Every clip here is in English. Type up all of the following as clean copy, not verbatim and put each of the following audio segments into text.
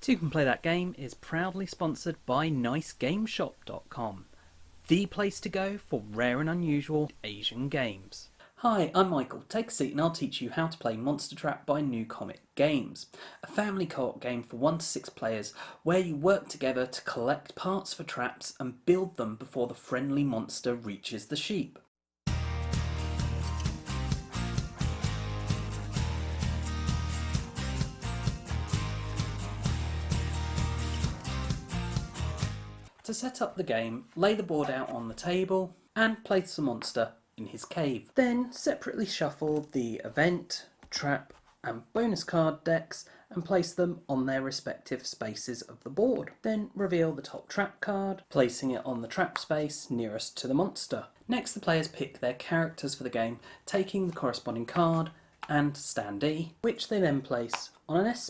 Toucan Play That Game is proudly sponsored by NiceGameshop.com, the place to go for rare and unusual Asian games. Hi, I'm Michael. Take a seat and I'll teach you how to play Monster Trap by New Comet Games, a family co-op game for 1 to 6 players where you work together to collect parts for traps and build them before the friendly monster reaches the sheep. To set up the game, lay the board out on the table and place the monster in his cave. Then separately shuffle the event, trap and bonus card decks and place them on their respective spaces of the board. Then reveal the top trap card, placing it on the trap space nearest to the monster. Next, the players pick their characters for the game, taking the corresponding card and standee, which they then place on an S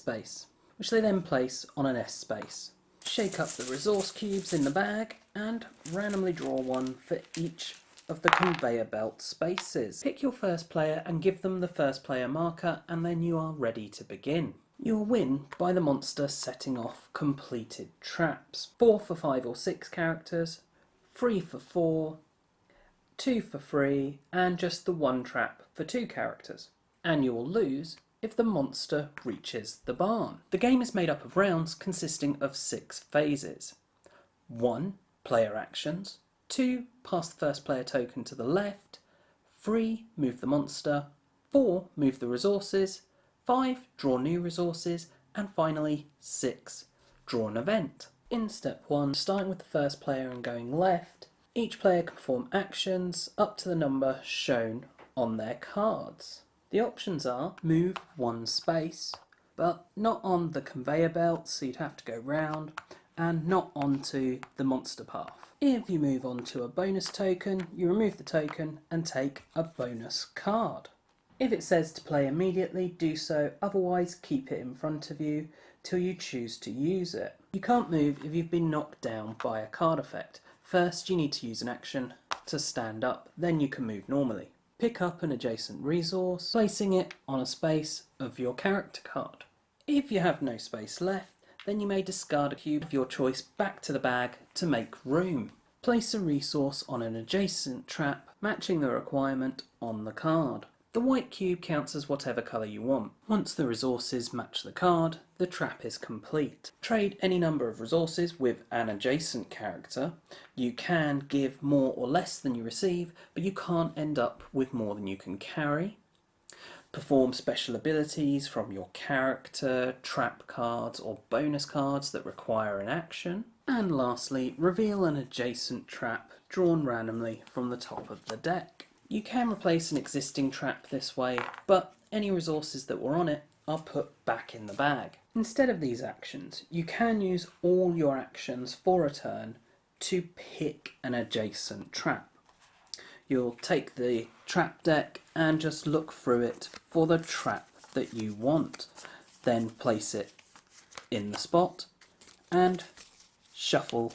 space. Shake up the resource cubes in the bag and randomly draw one for each of the conveyor belt spaces. Pick your first player and give them the first player marker, and then you are ready to begin. You'll win by the monster setting off completed traps. 4 for 5 or 6 characters, 3 for 4, 2 for 3, and just the 1 trap for 2 characters. And you'll lose if the monster reaches the barn. The game is made up of rounds consisting of 6 phases. 1. Player actions. 2. Pass the first player token to the left. 3. Move the monster. 4. Move the resources. 5. Draw new resources. And finally 6. Draw an event. In step 1, starting with the first player and going left, each player can perform actions up to the number shown on their cards. The options are move 1 space, but not on the conveyor belt, so you'd have to go round, and not onto the monster path. If you move on to a bonus token, you remove the token and take a bonus card. If it says to play immediately, do so, otherwise keep it in front of you till you choose to use it. You can't move if you've been knocked down by a card effect. First, you need to use an action to stand up, then you can move normally. Pick up an adjacent resource, placing it on a space of your character card. If you have no space left, then you may discard a cube of your choice back to the bag to make room. Place a resource on an adjacent trap, matching the requirement on the card. The white cube counts as whatever colour you want. Once the resources match the card, the trap is complete. Trade any number of resources with an adjacent character. You can give more or less than you receive, but you can't end up with more than you can carry. Perform special abilities from your character, trap cards or bonus cards that require an action. And lastly, reveal an adjacent trap drawn randomly from the top of the deck. You can replace an existing trap this way, but any resources that were on it are put back in the bag. Instead of these actions, you can use all your actions for a turn to pick an adjacent trap. You'll take the trap deck and just look through it for the trap that you want. Then place it in the spot and shuffle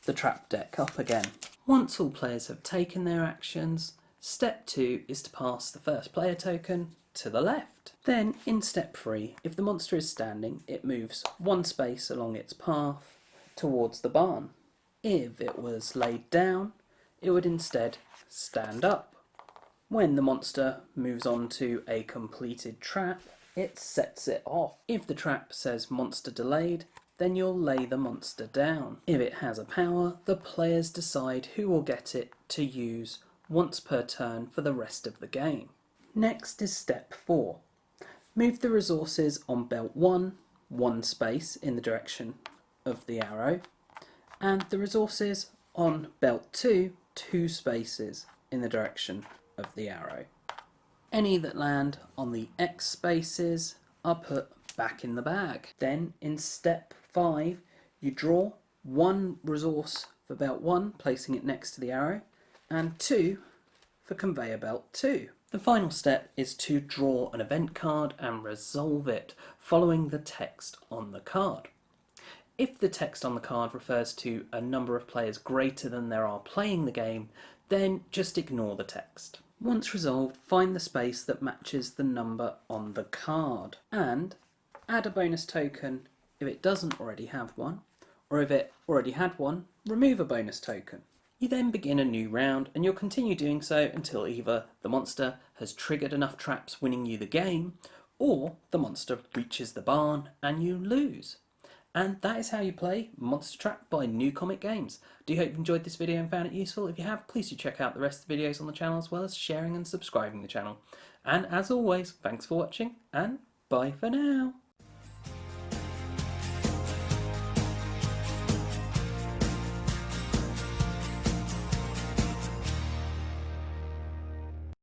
the trap deck up again. Once all players have taken their actions, step 2 is to pass the first player token to the left. Then in step 3, if the monster is standing, it moves 1 space along its path towards the barn. If it was laid down, it would instead stand up. When the monster moves on to a completed trap, it sets it off. If the trap says monster delayed, then you'll lay the monster down. If it has a power, the players decide who will get it to use once per turn for the rest of the game. Next is step 4. Move the resources on belt 1, 1 space in the direction of the arrow, and the resources on belt 2, 2 spaces in the direction of the arrow. Any that land on the X spaces are put back in the bag. Then in step 5, you draw 1 resource for belt 1, placing it next to the arrow, and 2 for conveyor belt 2. The final step is to draw an event card and resolve it, following the text on the card. If the text on the card refers to a number of players greater than there are playing the game, then just ignore the text. Once resolved, find the space that matches the number on the card and add a bonus token If it doesn't already have one, or if it already had one, remove a bonus token. You then begin a new round, and you'll continue doing so until either the monster has triggered enough traps winning you the game, or the monster reaches the barn and you lose. And that is how you play Monster Trap by New Comet Games. Do hope you enjoyed this video and found it useful. If you have, please do check out the rest of the videos on the channel, as well as sharing and subscribing the channel. And as always, thanks for watching, and bye for now.